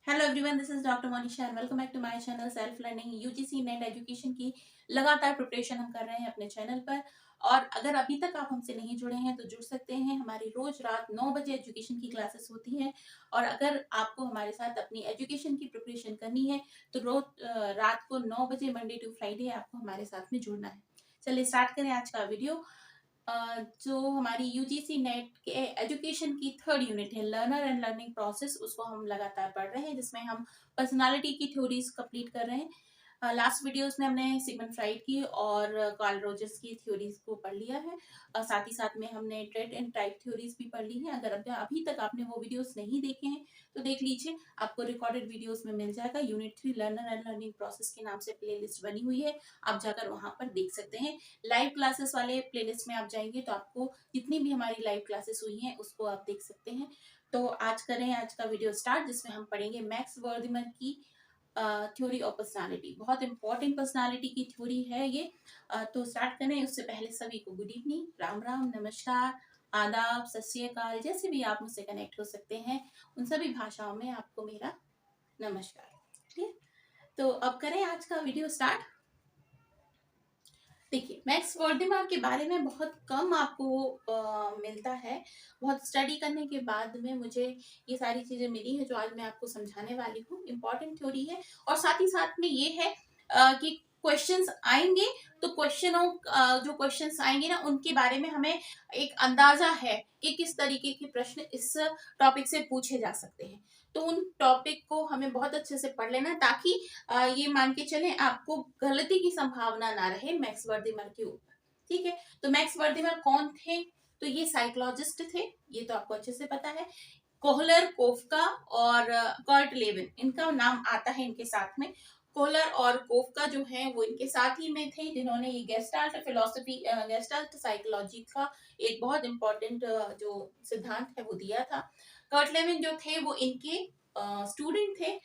Hello everyone, this is doctor Monisha and welcome back to my channel self learning UGC net education की लगातार preparation हम कर रहे हैं अपने चैनल पर। और अगर अभी तक आप हमसे नहीं जुड़े हैं तो जुड़ सकते हैं। हमारी रोज रात 9 बजे एजुकेशन की क्लासेस होती हैं। और अगर आपको हमारे साथ अपनी एजुकेशन की प्रिपरेशन करनी है तो रोज रात को 9 बजे मंडे टू फ्राइडे आपको हमारे साथ में जुड़ना है। चलिए स्टार्ट करें आज का वीडियो। जो हमारी यूजीसी नेट के एजुकेशन की थर्ड यूनिट है लर्नर एंड लर्निंग प्रोसेस, उसको हम लगातार पढ़ रहे हैं, जिसमें हम पर्सनालिटी की थ्योरीज कंप्लीट कर रहे हैं। लास्ट वीडियोस में हमने सिगमंड फ्राइड की और कार्ल रोजर्स की थ्योरीज को पढ़ लिया है। साथ ही साथ में हमने ट्रेट एंड टाइप थ्योरीज भी पढ़ ली है। अगर अभी तक आपने वो वीडियोस नहीं देखे हैं तो देख लीजिए, आपको रिकॉर्डेड वीडियोस में मिल जाएगा। Unit 3 learner and learning process के नाम से प्लेलिस्ट बनी हुई है, आप जाकर वहां पर देख सकते हैं। लाइव क्लासेस वाले प्लेलिस्ट में आप जाएंगे तो आपको जितनी भी हमारी लाइव क्लासेस हुई हैं उसको आप देख सकते हैं। तो आज करें आज का वीडियो स्टार्ट, जिसमें हम पढ़ेंगे मैक्स वर्दिमर की थ्योरी ऑफ पर्सनालिटी। बहुत इंपॉर्टेंट पर्सनालिटी की थ्योरी है ये। तो स्टार्ट करें उससे पहले सभी को गुड इवनिंग, राम राम, नमस्कार, आदाब, सत श्री अकाल, जैसे भी आप मुझसे कनेक्ट हो सकते हैं उन सभी भाषाओं में आपको मेरा नमस्कार। ठीक है, तो अब करें आज का वीडियो स्टार्ट। देखिए, मैक्स वर्दिमर के बारे में बहुत कम आपको मिलता है। बहुत स्टडी करने के बाद में मुझे ये सारी चीजें मिली है जो आज मैं आपको समझाने वाली हूँ। इम्पोर्टेंट थ्योरी है और साथ ही साथ में ये है कि क्वेश्चंस आएंगे तो जो क्वेश्चंस आएंगे ना उनके बारे में हमें एक अंदाजा है कि किस तरीके के प्रश्न इस टॉपिक से पूछे जा सकते हैं। तो उन टॉपिक को हमें बहुत अच्छे से पढ़ लेना, ताकि ये मान के चले आपको गलती की संभावना ना रहे मैक्स वर्दिमर के ऊपर। ठीक है, तो मैक्स वर्दिमर कौन थे? तो ये साइकोलॉजिस्ट थे, ये तो आपको अच्छे से पता है। कोहलर, कोफका और कर्ट लेविन, इनका नाम आता है इनके साथ में। कोहलर और कोफका जो है वो इनके साथ ही में थे, जिन्होंने ये गेस्टाल्ट फिलोसफी, गेस्टाल्ट साइकोलॉजी का एक बहुत इंपॉर्टेंट जो सिद्धांत है वो दिया था। कर्ट लेविन जो थे वो इनके स्टूडेंट थे।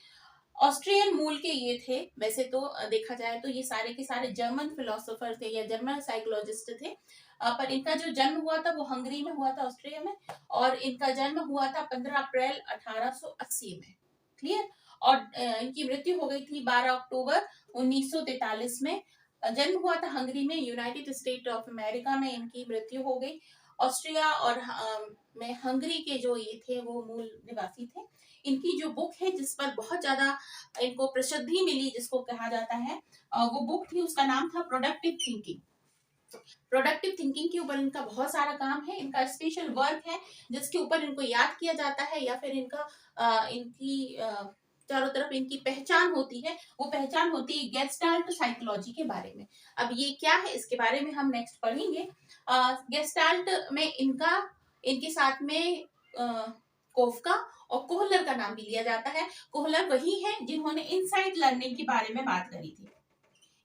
ऑस्ट्रियन मूल के ये थे। वैसे तो देखा जाए तो ये सारे के सारे जर्मन फिलोसोफर थे या जर्मन साइकोलॉजिस्ट थे। पर इनका जो जन्म हुआ था वो हंगरी में हुआ था, ऑस्ट्रिया में। और इनका जन्म हुआ था 15 अप्रैल 1880 में। क्लियर। और इनकी मृत्यु हो गई थी 12 अक्टूबर 1943 में। जन्म हुआ था हंगरी में, यूनाइटेड स्टेट ऑफ अमेरिका में इनकी मृत्यु हो गई। ऑस्ट्रिया और में हंगरी के जो ये थे वो मूल निवासी थे। इनकी जो बुक है जिस पर बहुत ज्यादा इनको प्रसिद्धि मिली, जिसको कहा जाता है, वो बुक थी, उसका नाम था प्रोडक्टिव थिंकिंग। प्रोडक्टिव थिंकिंग के ऊपर इनका बहुत सारा काम है। इनका स्पेशल वर्क है जिसके ऊपर इनको याद किया जाता है, या फिर इनकी चारों तरफ इनकी पहचान होती है। वो पहचान होती है गेस्टाल्ट साइकोलॉजी के बारे में। अब ये क्या है इसके बारे में हम नेक्स्ट पढ़ेंगे। गेस्टाल्ट में इनके साथ में कोफका और कोहलर का नाम भी लिया जाता है। कोहलर वही है जिन्होंने इनसाइट लर्निंग के बारे में बात करी थी।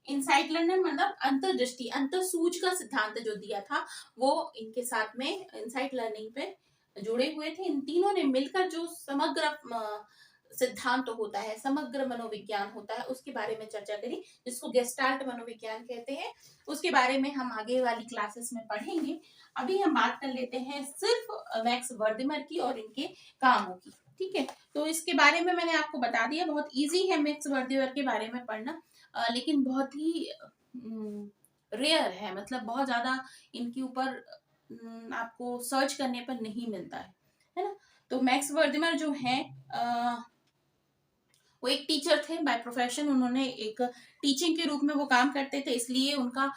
इनसाइट लर्निंग मतलब अंतर्दृष्टि, अंतसूझ का सिद्धांत जो दिया था वो इनके साथ में इनसाइट लर्निंग पे जुड़े हुए थे। इन तीनों ने मिलकर जो समग्र सिद्धांत होता है, समग्र मनोविज्ञान होता है, उसके बारे में चर्चा करी, जिसको गेस्टाल्ट मनोविज्ञान कहते हैं। उसके बारे में हम आगे वाली क्लासेस में पढ़ेंगे। अभी हम बात कर लेते हैं सिर्फ मैक्स वर्दिमर की और इनके कामों की। ठीक है, तो इसके बारे में मैंने आपको बता दिया। बहुत इजी है मैक्स वर्दिमर के बारे में पढ़ना, लेकिन बहुत ही रेयर है, मतलब बहुत ज्यादा इनके ऊपर आपको सर्च करने पर नहीं मिलता है ना। तो मैक्स वर्दिमर जो है वो एक टीचर थे बाय प्रोफेशन। उन्होंने एक टीचिंग के रूप में वो काम करते थे, इसलिए उनका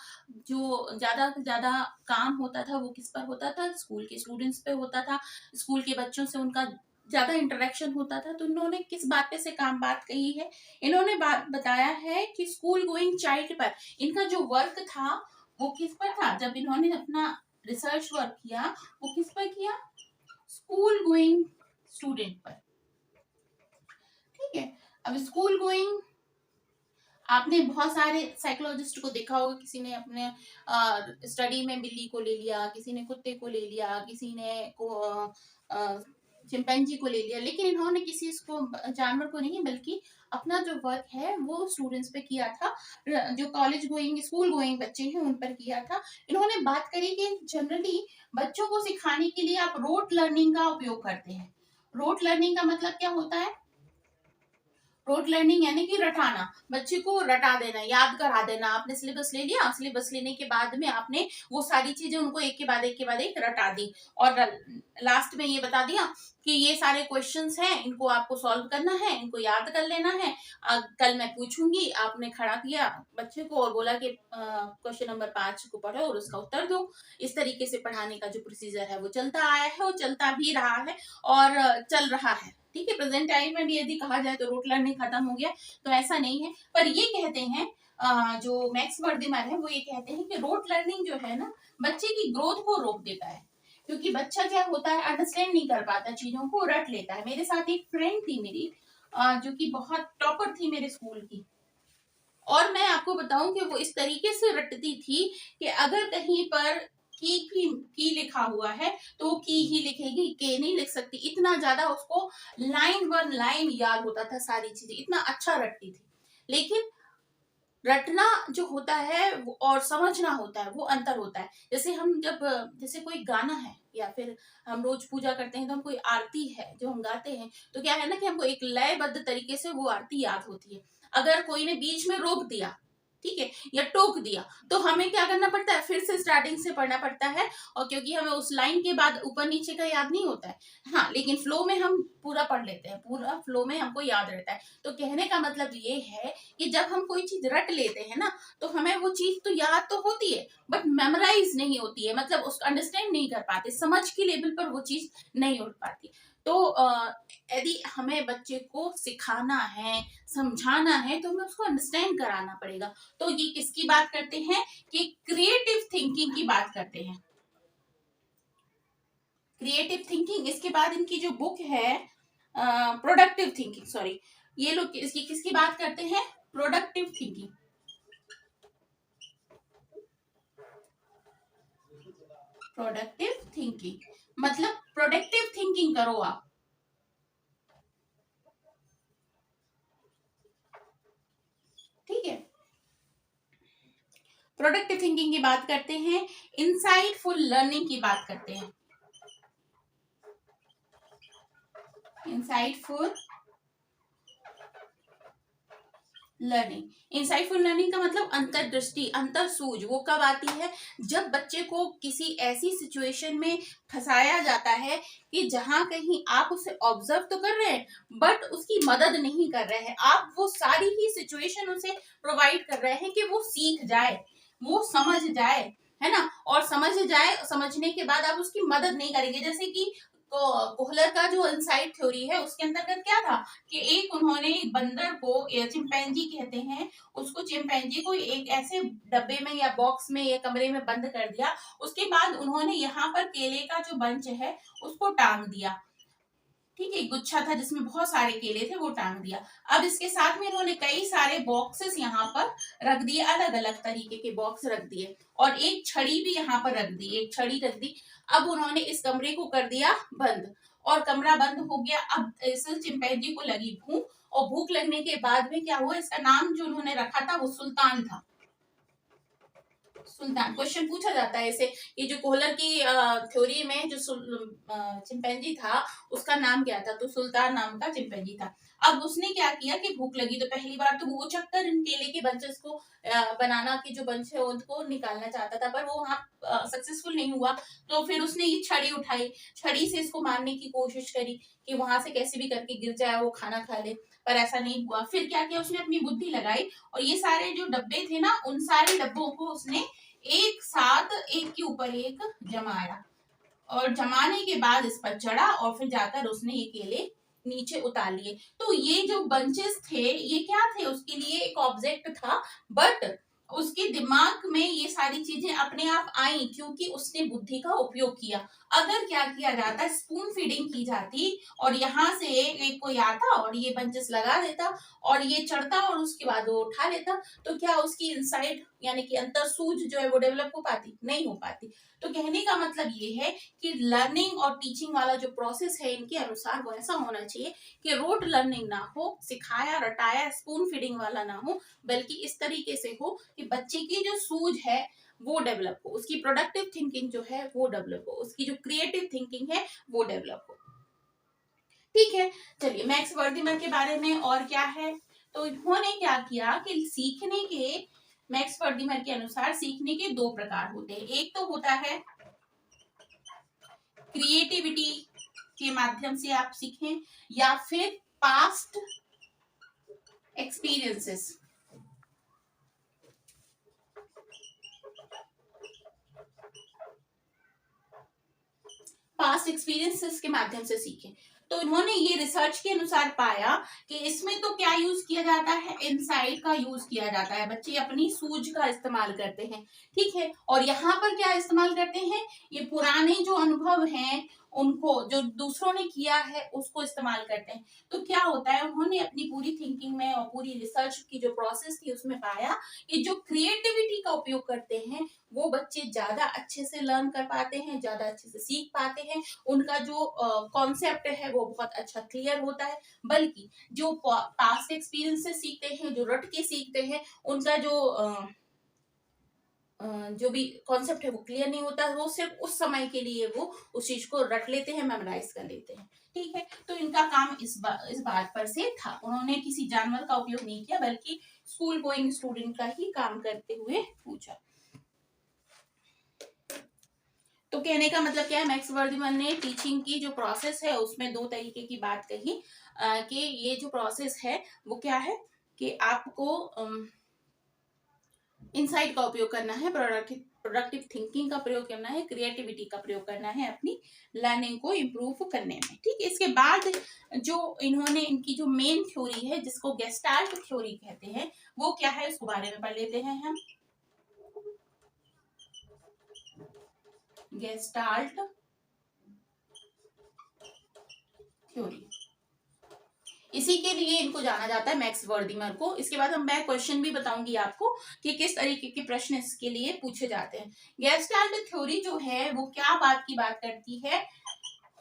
जो ज्यादा से ज्यादा काम होता था वो किस पर होता था? स्कूल के स्टूडेंट्स पे होता था। स्कूल के बच्चों से उनका ज्यादा इंटरेक्शन होता था। तो इन्होंने किस बात पे से काम बात कही है? इन्होंने बात बताया है कि स्कूल गोइंग चाइल्ड पर इनका जो वर्क था वो किस पर था। जब इन्होंने अपना रिसर्च वर्क किया वो किस पर किया? स्कूल गोइंग स्टूडेंट पर। ठीक है, अब स्कूल गोइंग, आपने बहुत सारे साइकोलॉजिस्ट को देखा होगा। किसी ने अपने स्टडी में बिल्ली को ले लिया, किसी ने कुत्ते को ले लिया, किसी ने चिंपैंजी को ले लिया, लेकिन इन्होंने किसी को जानवर को नहीं, बल्कि अपना जो वर्क है वो स्टूडेंट्स पे किया था। जो कॉलेज गोइंग स्कूल गोइंग बच्चे हैं उन पर किया था। इन्होंने बात करी कि जनरली बच्चों को सिखाने के लिए आप रोट लर्निंग का उपयोग करते हैं। रोट लर्निंग का मतलब क्या होता है? रोट लर्निंग यानी कि रटाना, बच्चे को रटा देना, याद करा देना। आपने सिलेबस ले लिया, सिलेबस लेने के बाद में आपने वो सारी चीजें उनको एक के बाद एक के बाद एक रटा दी, और लास्ट में ये बता दिया कि ये सारे क्वेश्चंस हैं, इनको आपको सॉल्व करना है, इनको याद कर लेना है। कल मैं पूछूंगी, आपने खड़ा किया बच्चे को और बोला कि क्वेश्चन नंबर 5 को पढ़ो और उसका उत्तर दो। इस तरीके से पढ़ाने का जो प्रोसीजर है वो चलता आया है और चलता भी रहा है और चल रहा है। ठीक है, प्रेजेंट टाइम में भी यदि कहा जाए तो रोट लर्निंग खत्म हो गया, तो ऐसा नहीं है। पर ये कहते हैं जो मैक्स वर्दीमर है वो ये कहते हैं कि रोट लर्निंग जो है ना, बच्चे की ग्रोथ को रोक देता है। क्योंकि बच्चा क्या होता है, अंडरस्टैंड नहीं कर पाता, चीजों को रट लेता है। मेरे साथ एक फ्रेंड थी मेरी, जो कि बहुत टॉपर थी मेरे स्कूल की, और मैं आपको बताऊं कि वो इस तरीके से रटती थी कि अगर कहीं पर की लिखा हुआ है तो की ही लिखेगी, के नहीं लिख सकती। इतना ज्यादा उसको लाइन वन लाइन याद होता था, सारी चीजें इतना अच्छा रटती थी। लेकिन रटना जो होता है वो और समझना होता है, वो अंतर होता है। जैसे हम जब, जैसे कोई गाना है या फिर हम रोज पूजा करते हैं तो हम कोई आरती है जो हम गाते हैं, तो क्या है ना कि हमको एक लयबद्ध तरीके से वो आरती याद होती है। अगर कोई ने बीच में रोक दिया, ठीक है, या टोक दिया, तो हमें क्या करना पड़ता है, फिर से स्टार्टिंग से पढ़ना पड़ता है। और क्योंकि हमें उस लाइन के बाद ऊपर नीचे का याद नहीं होता है। हाँ, लेकिन फ्लो में हम पूरा पढ़ लेते हैं, पूरा फ्लो में हमको याद रहता है। तो कहने का मतलब ये है कि जब हम कोई चीज रट लेते हैं ना, तो हमें वो चीज तो याद तो होती है बट मेमोराइज नहीं होती है, मतलब उसको अंडरस्टैंड नहीं कर पाते, समझ की लेवल पर वो चीज नहीं हो पाती। तो यदि हमें बच्चे को सिखाना है, समझाना है, तो हमें उसको अंडरस्टैंड कराना पड़ेगा। तो ये किसकी बात करते हैं कि क्रिएटिव थिंकिंग की बात करते हैं, क्रिएटिव थिंकिंग। इसके बाद इनकी जो बुक है प्रोडक्टिव थिंकिंग, सॉरी, ये लोग इसकी किसकी बात करते हैं, प्रोडक्टिव थिंकिंग। प्रोडक्टिव थिंकिंग मतलब प्रोडक्टिव थिंकिंग करो आप। ठीक है, प्रोडक्टिव थिंकिंग की बात करते हैं, इंसाइटफुल लर्निंग की बात करते हैं। इंसाइटफुल लर्निंग, इंसाइटफुल लर्निंग का मतलब अंतर्दृष्टि, अंतरसूझ। वो कब आती है, जब बच्चे को किसी ऐसी सिचुएशन में फंसाया जाता है कि जहां कहीं आप उसे ऑब्जर्व तो कर रहे हैं बट उसकी मदद नहीं कर रहे हैं, आप वो सारी ही सिचुएशन उसे प्रोवाइड कर रहे हैं कि वो सीख जाए, वो समझ जाए, है ना। और समझ जाए, समझने के बाद आप उसकी मदद नहीं करेंगे। जैसे कि कोहलर का जो इनसाइट थ्योरी है उसके अंतर्गत क्या था कि एक उन्होंने एक बंदर को, या चिंपैंजी कहते हैं उसको, चिंपैंजी को एक ऐसे डब्बे में या बॉक्स में या कमरे में बंद कर दिया। उसके बाद उन्होंने यहाँ पर केले का जो बंच है उसको टांग दिया। ठीक है, गुच्छा था जिसमें बहुत सारे केले थे, वो टांग दिया। अब इसके साथ में इन्होंने कई सारे बॉक्सेस यहाँ पर रख दिए, अलग अलग तरीके के बॉक्स रख दिए, और एक छड़ी भी यहाँ पर रख दी, एक छड़ी रख दी। अब उन्होंने इस कमरे को कर दिया बंद, और कमरा बंद हो गया। अब इस चिंपैंजी को लगी भूख, और भूख लगने के बाद में क्या हुआ, इसका नाम जो उन्होंने रखा था वो सुल्तान था। सुल्तान क्वेश्चन पूछा जाता है इसे, ये जो कोहलर की थ्योरी में जो चिंपैंजी था उसका नाम क्या था, तो सुल्तान नाम का चिंपैंजी था। अब उसने क्या किया कि भूख लगी तो पहली बार तो वो चक्कर इन केले के बंचेस को बनाना के जो बंच है उनको निकालना चाहता था, पर वो वहां सक्सेसफुल नहीं हुआ। तो फिर उसने ये छड़ी उठाई, छड़ी से इसको मारने की कोशिश करी कि वहां से कैसे भी करके गिर जाए, वो खाना खा ले, पर ऐसा नहीं हुआ। फिर क्या किया, उसने अपनी बुद्धि लगाई और ये सारे जो डब्बे थे ना, उन सारे डब्बों को उसने एक साथ एक के ऊपर एक जमाया, और जमाने के बाद इस पर चढ़ा और फिर जाकर उसने ये केले नीचे उतार लिए। तो ये जो बंचेस थे ये क्या थे, उसके लिए एक ऑब्जेक्ट था, बट उसके दिमाग में ये सारी चीजें अपने आप आई क्योंकि उसने बुद्धि का उपयोग किया। अगर क्या किया जाता, स्पून फीडिंग की जाती और यहाँ से एक कोई आता और ये बंचेस लगा देता और ये चढ़ता और उसके बाद वो उठा लेता, तो क्या उसकी इनसाइट यानी कि अंतर सूझ जो है वो डेवलप हो पाती, नहीं हो पाती। तो कहने का मतलब ये है कि लर्निंग और टीचिंग वाला जो प्रोसेस है इनके अनुसार वो ऐसा होना चाहिए कि रोट लर्निंग ना हो, सिखाया रटाया स्पून फीडिंग वाला ना हो, बल्कि इस तरीके से हो कि बच्चे की जो सूझ है वो डेवलप हो, उसकी प्रोडक्टिव थिंकिंग जो है वो डेवलप हो, उसकी जो क्रिएटिव थिंकिंग है वो डेवलप हो। ठीक है, चलिए मैक्स वर्दिमर के बारे में और क्या है। तो इन्होंने क्या किया कि सीखने के, मैक्स वर्दिमर के अनुसार सीखने के दो प्रकार होते हैं। एक तो होता है क्रिएटिविटी के माध्यम से आप सीखें, या फिर पास्ट एक्सपीरियंसेस, पास्ट एक्सपीरियंसेस के माध्यम से सीखें। तो इन्होंने ये रिसर्च के अनुसार पाया कि इसमें तो क्या यूज किया जाता है, इनसाइट का यूज किया जाता है, बच्चे अपनी सूझ का इस्तेमाल करते हैं, ठीक है। और यहाँ पर क्या इस्तेमाल करते हैं, ये पुराने जो अनुभव हैं उनको, जो दूसरों ने किया है उसको इस्तेमाल करते हैं। तो क्या होता है, उन्होंने अपनी पूरी थिंकिंग में और पूरी रिसर्च की जो प्रोसेस थी उसमें पाया कि जो क्रिएटिविटी का उपयोग करते हैं वो बच्चे ज्यादा अच्छे से लर्न कर पाते हैं, ज्यादा अच्छे से सीख पाते हैं, उनका जो कॉन्सेप्ट है वो बहुत अच्छा क्लियर होता है। बल्कि जो पास्ट एक्सपीरियंस से सीखते हैं, जो रट के सीखते हैं, उनका जो भी कॉन्सेप्ट है वो क्लियर नहीं होता, वो सिर्फ उस समय के लिए वो उस चीज को रट लेते हैं, मेमोराइज कर लेते हैं, ठीक है। तो इनका काम इस बात पर से था, उन्होंने किसी जानवर का उपयोग नहीं किया बल्कि स्कूल गोइंग स्टूडेंट का ही काम करते हुए पूछा। तो कहने का मतलब क्या है, मैक्स वर्दिमन ने टीचिंग की जो प्रोसेस है उसमें दो तरीके की बात कही कि ये जो प्रोसेस है वो क्या है कि आपको इनसाइट का उपयोग करना है, प्रोडक्टिव थिंकिंग का प्रयोग करना है, क्रिएटिविटी का प्रयोग करना है अपनी लर्निंग को इम्प्रूव करने में, ठीक है। इसके बाद जो इन्होंने इनकी जो मेन थ्योरी है जिसको गेस्टाल्ट थ्योरी कहते हैं वो क्या है, उसके बारे में पढ़ लेते हैं हम। गेस्टाल्ट थ्योरी, इसी के लिए इनको जाना जाता है, मैक्स वर्दिमर को। इसके बाद हम मैं क्वेश्चन भी बताऊंगी आपको कि किस तरीके के प्रश्न इसके लिए पूछे जाते हैं। गेस्टाल्ट थ्योरी जो है वो क्या बात की बात करती है,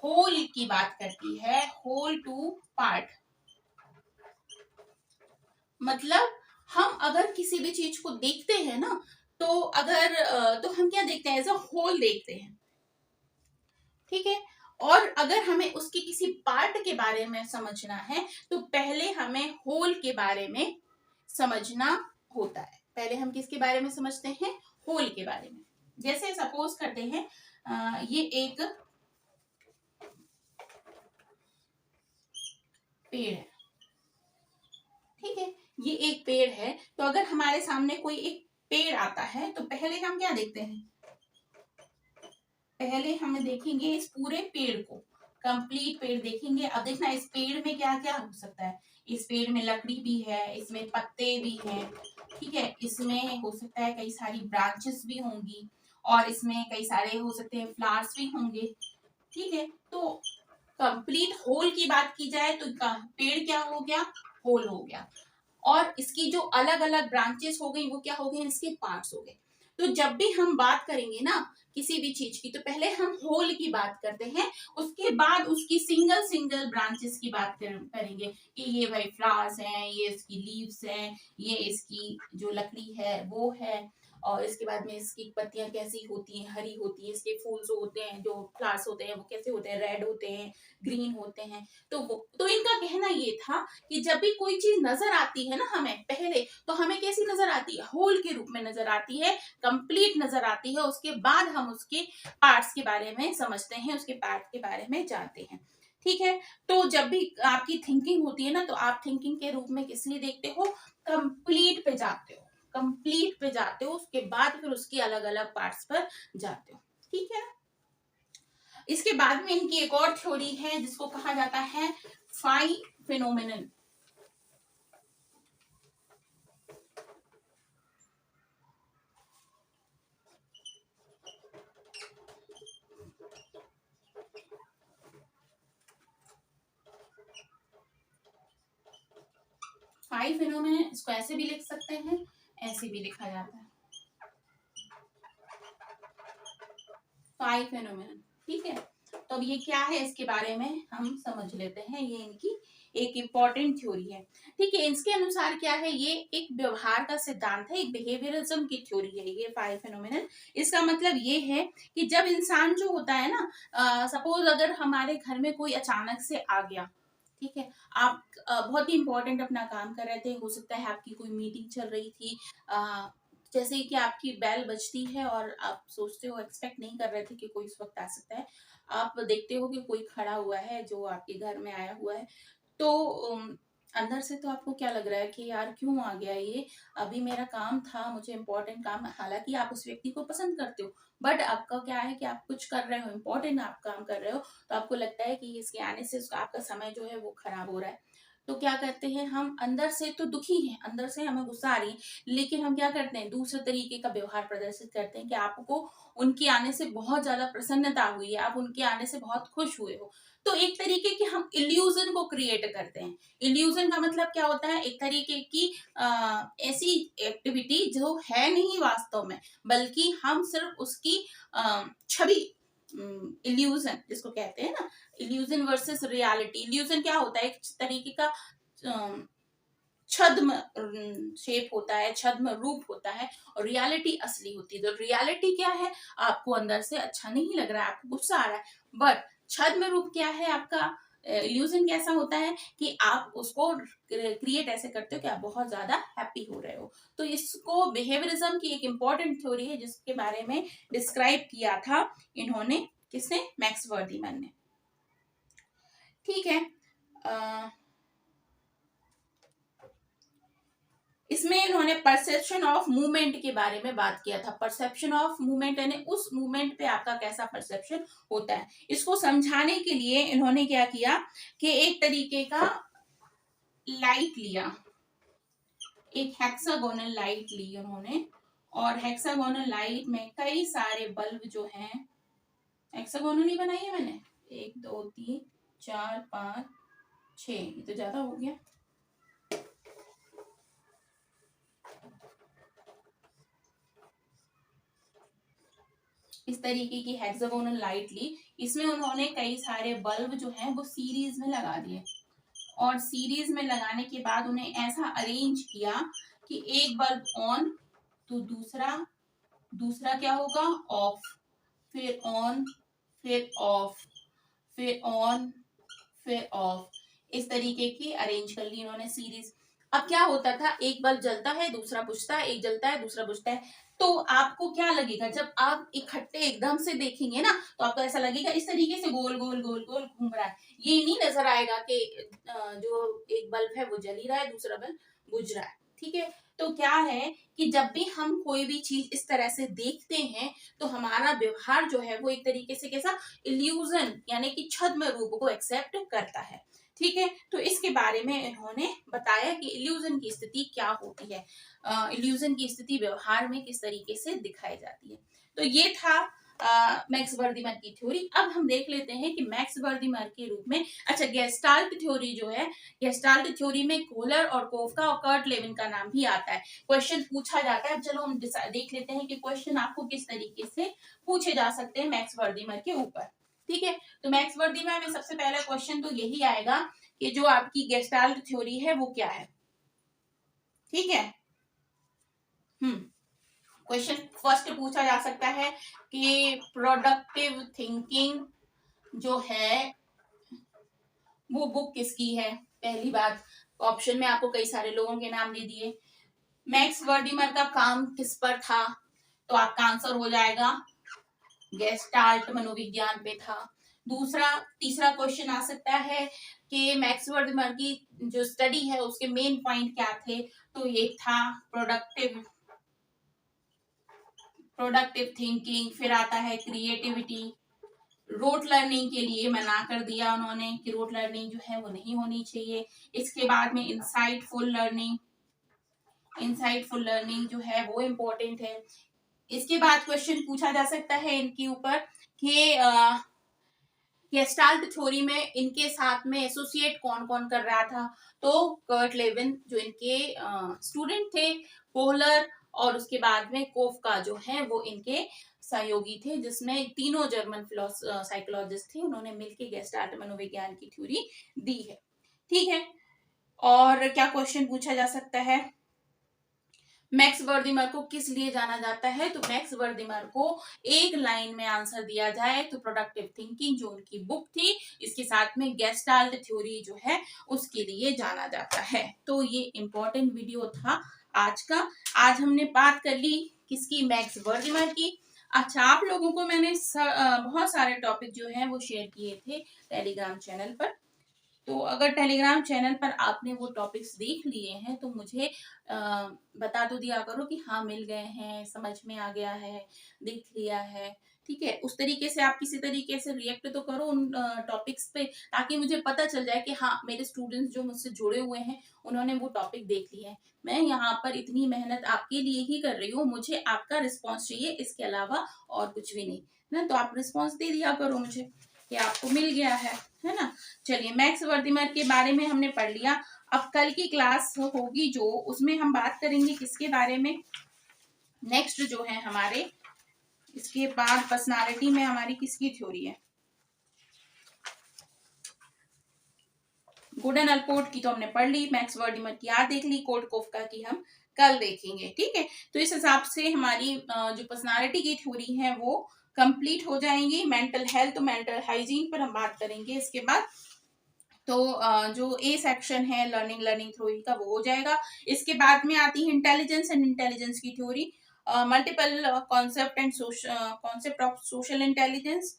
होल की बात करती है, होल टू पार्ट। मतलब हम अगर किसी भी चीज को देखते हैं ना, तो अगर तो हम क्या देखते हैं, एज अ होल देखते हैं, ठीक है। और अगर हमें उसके किसी पार्ट के बारे में समझना है तो पहले हमें होल के बारे में समझना होता है। पहले हम किसके बारे में समझते हैं, होल के बारे में। जैसे सपोज करते हैं ये एक पेड़ है, ठीक है, ये एक पेड़ है। तो अगर हमारे सामने कोई एक पेड़ आता है तो पहले हम क्या देखते हैं, पहले हम देखेंगे इस पूरे पेड़ को, कंप्लीट पेड़ देखेंगे। अब देखना इस पेड़ में क्या क्या हो सकता है, इस पेड़ में लकड़ी भी है, इसमें पत्ते भी हैं, ठीक है, इसमें हो सकता है कई सारी ब्रांचेस भी होंगी, और इसमें कई सारे हो सकते हैं फ्लावर्स भी होंगे, ठीक है। तो कंप्लीट होल की बात की जाए तो पेड़ क्या हो गया, होल हो गया। और इसकी जो अलग अलग ब्रांचेस हो गई वो क्या हो गए, इसके पार्ट्स हो गए। तो जब भी हम बात करेंगे ना किसी भी चीज की, तो पहले हम होल की बात करते हैं, उसके बाद उसकी सिंगल सिंगल ब्रांचेस की बात करेंगे कि ये भाई फ्लावर्स हैं, ये इसकी लीव्स हैं, ये इसकी जो लकड़ी है वो है, और इसके बाद में इसकी पत्तियां कैसी होती हैं, हरी होती है, इसके फूल जो होते हैं, जो फ्लावर्स होते हैं वो कैसे होते हैं, रेड होते हैं, ग्रीन होते हैं। तो इनका कहना ये था कि जब भी कोई चीज नजर आती है ना हमें पहले, तो हमें कैसी नजर आती है, होल के रूप में नजर आती है, कंप्लीट नजर आती है। उसके बाद हम उसके पार्ट्स के बारे में समझते हैं, उसके पार्ट के बारे में जानते हैं, ठीक है। तो जब भी आपकी थिंकिंग होती है ना, तो आप थिंकिंग के रूप में किस लिए देखते हो, कंप्लीट पे जाते हो, कंप्लीट पे जाते हो, उसके बाद फिर उसके अलग अलग पार्ट्स पर जाते हो, ठीक है। इसके बाद में इनकी एक और थ्योरी है जिसको कहा जाता है फाइव फिनोमिनन। फाइव फिनोमिनन, इसको ऐसे भी लिख सकते हैं, ऐसे भी लिखा जाता है, फाइव फिनोमिनन, ठीक है। तो अब ये क्या है इसके बारे में हम समझ लेते हैं, ये इनकी एक इंपॉर्टेंट थ्योरी है, ठीक है। इसके अनुसार क्या है, ये एक व्यवहार का सिद्धांत है, एक बिहेवियरिज्म की थ्योरी है ये फाइव फिनोमिनन। इसका मतलब ये है कि जब इंसान जो होता है ना, सपोज अगर हमारे घर में कोई अचानक से आ गया, ठीक है? आप बहुत ही इम्पोर्टेंट अपना काम कर रहे थे, हो सकता है आपकी कोई मीटिंग चल रही थी, अ, जैसे कि आपकी बेल बजती है और आप सोचते हो, एक्सपेक्ट नहीं कर रहे थे कि कोई इस वक़्त आ सकता है। आप देखते हो कि कोई खड़ा हुआ है जो आपके घर में आया हुआ है, तो अंदर से तो आपको क्या लग रहा है कि यार क्यों आ गया ये? अभी मेरा काम था, मुझे इम्पोर्टेंट काम, हालाँकि आप उस व्यक्ति को पसंद करते हो, बट आपका क्या है कि आप कुछ कर रहे हो, इम्पोर्टेंट आप काम कर रहे हो, तो आपको लगता है कि इसके आने से आपका समय जो है वो खराब हो रहा है। तो क्या करते हैं हम, अंदर से तो दुखी हैं, अंदर से हमें गुस्सा आ रही है, लेकिन हम क्या करते हैं, दूसरे तरीके का व्यवहार प्रदर्शित करते हैं कि आपको उनके आने से बहुत ज्यादा प्रसन्नता हुई है, आप उनके आने से बहुत खुश हुए हो। तो एक तरीके के हम इल्यूजन को क्रिएट करते हैं। इल्यूजन का मतलब क्या होता है, एक तरीके की ऐसी एक्टिविटी जो है नहीं वास्तव में, बल्कि हम सिर्फ उसकी छवि, इल्यूजन जिसको कहते हैं ना, इल्यूजन वर्सेस रियलिटी। इल्यूजन क्या होता है, एक तरीके का छद्म शेप होता है, छद्म रूप होता है, और रियलिटी असली होती है। तो रियलिटी क्या है, आपको अंदर से अच्छा नहीं लग रहा है, आपको गुस्सा आ रहा है, बट छद्म रूप क्या है आपका, इल्यूजन कैसा होता है कि आप उसको क्रिएट ऐसे करते हो कि आप बहुत ज्यादा हैप्पी हो रहे हो। तो इसको बिहेवियरिज्म की एक इंपॉर्टेंट थ्योरी है जिसके बारे में डिस्क्राइब किया था इन्होंने, किसने, मैक्स वर्दीमैन ने। ठीक है, इसमें इन्होंने परसेप्शन ऑफ मूवमेंट के बारे में बात किया था। परसेप्शन ऑफ मूवमेंट यानी उस मूवमेंट पे आपका कैसा परसेप्शन होता है। इसको समझाने के लिए इन्होंने क्या किया कि एक तरीके का लाइट लिया, एक हेक्सागोनल लाइट ली उन्होंने, और हेक्सागोनल लाइट में कई सारे बल्ब जो हैं, हेक्सागोनल ही बनाई है मैंने, 1 2 3 4 5 6, ये तो ज्यादा हो गया। इस तरीके की हेक्सागोनल लाइट ली, इसमें उन्होंने कई सारे बल्ब जो हैं वो सीरीज में लगा दिए, और सीरीज में लगाने के बाद उन्हें ऐसा अरेंज किया कि एक बल्ब ऑन तो दूसरा, दूसरा क्या होगा, ऑफ, फिर ऑन, फिर ऑफ, फिर ऑन, फिर ऑफ, इस तरीके की अरेंज कर ली इन्होंने सीरीज। अब क्या होता था, एक बल्ब जलता है दूसरा बुझता है, एक जलता है दूसरा बुझता है। तो आपको क्या लगेगा, जब आप इकट्ठे एकदम से देखेंगे ना, तो आपको ऐसा लगेगा इस तरीके से गोल गोल गोल गोल घूम रहा है। ये नहीं नजर आएगा कि जो एक बल्ब है वो जल ही रहा है, दूसरा बल्ब बुझ रहा है। ठीक है, तो क्या है कि जब भी हम कोई भी चीज इस तरह से देखते हैं, तो हमारा व्यवहार जो है वो एक तरीके से कैसा, इल्यूजन यानी कि छद्म रूप को एक्सेप्ट करता है। ठीक है, तो इसके बारे में इन्होंने बताया कि इल्यूजन की स्थिति क्या होती है, इल्यूजन की स्थिति व्यवहार में किस तरीके से दिखाई जाती है। तो ये था मैक्स वर्दीमैन की थ्योरी। अब हम देख लेते हैं कि मैक्स वर्दीमैन के रूप में, अच्छा, गेस्टाल्ट थ्योरी जो है, गेस्टाल्ट थ्योरी में कोहलर और कोफका और कर्ट लेविन का नाम भी आता है। क्वेश्चन पूछा जाता है, चलो हम देख लेते हैं कि क्वेश्चन आपको किस तरीके से पूछे जा सकते हैं मैक्स वर्दीमैन के ऊपर। ठीक है, तो मैक्स वर्दीमैन में सबसे पहला क्वेश्चन तो यही आएगा कि जो आपकी गेस्टाल्ट थ्योरी है वो क्या है। ठीक है, क्वेश्चन फर्स्ट पूछा जा सकता है कि प्रोडक्टिव थिंकिंग जो है वो बुक किसकी है। पहली बात, ऑप्शन में आपको कई सारे लोगों के नाम दे दिए। मैक्स वर्डीमर का काम किस पर था, तो आपका आंसर हो जाएगा गेस्टाल्ट मनोविज्ञान पे था। दूसरा, तीसरा क्वेश्चन आ सकता है कि मैक्स वर्डीमर की जो स्टडी है उसके मेन पॉइंट क्या थे, तो ये था प्रोडक्टिव थिंकिंग। फिर आता है क्रिएटिविटी। रोट लर्निंग के लिए मना कर दिया उन्होंने कि रोट लर्निंग जो है वो नहीं होनी चाहिए। इसके बाद में इंसाइटफुल लर्निंग, इंसाइटफुल लर्निंग जो है वो इम्पोर्टेंट है। इसके बाद क्वेश्चन पूछा जा सकता है इनके ऊपर कि गेस्टाल्ट थ्योरी में इनके साथ में एसोसिएट कौन कौन कर रहा था, तो कर्ट लेविन जो इनके स्टूडेंट थे, कोहलर और उसके बाद में कोफका जो है वो इनके सहयोगी थे, जिसमें तीनों जर्मन साइकोलॉजिस्ट थे, उन्होंने मिलकर गेस्टाल्ट मनोविज्ञान की थ्योरी दी है। ठीक है, और क्या क्वेश्चन पूछा जा सकता है, मैक्स वर्दिमर को किस लिए जाना जाता है? तो मैक्स वर्दिमर को एक लाइन में आंसर दिया जाए तो प्रोडक्टिव थिंकिंग जो उनकी बुक थी, इसके साथ में गेस्टाल्ट थ्योरी जो है उसके लिए जाना जाता है। तो ये इंपॉर्टेंट वीडियो था आज का। आज हमने बात कर ली किसकी? मैक्स वर्दिमर की। अच्छा, आप लोगों को मैंने बहुत सारे टॉपिक जो है वो शेयर किए थे टेलीग्राम चैनल पर। तो अगर टेलीग्राम चैनल पर आपने वो टॉपिक्स देख लिए हैं तो मुझे बता तो दिया करो कि हाँ मिल गए हैं, समझ में आ गया है, देख लिया है। ठीक है, उस तरीके से आप किसी तरीके से रिएक्ट तो करो उन टॉपिक्स पे, ताकि मुझे पता चल जाए कि हाँ मेरे स्टूडेंट्स जो मुझसे जुड़े हुए हैं उन्होंने वो टॉपिक देख लिया है। मैं यहाँ पर इतनी मेहनत आपके लिए ही कर रही हूँ, मुझे आपका रिस्पॉन्स चाहिए, इसके अलावा और कुछ भी नहीं ना। तो आप रिस्पॉन्स दे दिया करो मुझे कि आपको मिल गया है ना। चलिए, मैक्स वर्दिमर के बारे में हमने पढ़ लिया। अब कल की क्लास होगी जो, उसमें हम बात करेंगे किसके बारे में? नेक्स्ट जो है हमारे, इसके बाद पर्सनालिटी में हमारी किसकी थ्योरी है? गुडन अलपोर्ट की तो हमने पढ़ ली, मैक्स वर्दिमर की आज देख ली, कोट कोफका की हम कल देखेंगे। ठीक है, तो इस हिसाब से हमारी जो पर्सनालिटी की थ्योरी है वो कंप्लीट हो जाएंगी। मेंटल हेल्थ, मेंटल हाइजीन पर हम बात करेंगे इसके बाद। तो जो ए सेक्शन है लर्निंग थ्योरी का वो हो जाएगा। इसके बाद में आती है इंटेलिजेंस एंड इंटेलिजेंस की theory, multiple concept and concept of social intelligence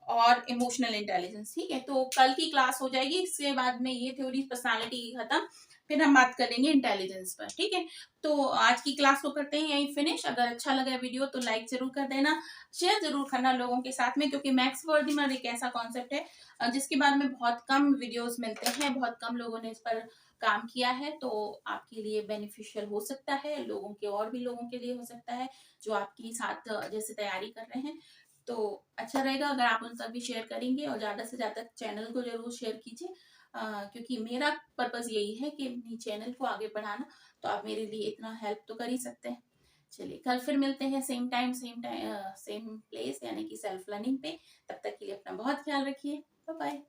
और इमोशनल इंटेलिजेंस। ठीक है, तो कल की क्लास हो जाएगी, इसके बाद में ये थ्योरी पर्सनालिटी की खत्म, फिर हम बात करेंगे इंटेलिजेंस पर। ठीक है, तो आज की क्लास को करते हैं यही फिनिश। अगर अच्छा लगा वीडियो तो लाइक जरूर कर देना, शेयर जरूर करना लोगों के साथ में, क्योंकि मैक्स वर्दिमर एक ऐसा कॉन्सेप्ट है जिसके बारे में बहुत कम वीडियोस मिलते हैं, बहुत कम लोगों ने इस पर काम किया है। तो आपके लिए बेनिफिशियल हो सकता है, लोगों के और भी लोगों के लिए हो सकता है जो आपकी साथ जैसे तैयारी कर रहे हैं। तो अच्छा रहेगा अगर आप उन तक भी शेयर करेंगे, और ज़्यादा से ज़्यादा चैनल को जरूर शेयर कीजिए, क्योंकि मेरा पर्पज़ यही है कि अपनी चैनल को आगे बढ़ाना। तो आप मेरे लिए इतना हेल्प तो कर ही सकते हैं। चलिए, कल फिर मिलते हैं सेम टाइम सेम प्लेस, यानी कि सेल्फ लर्निंग पे। तब तक के लिए अपना बहुत ख्याल रखिए। Bye bye.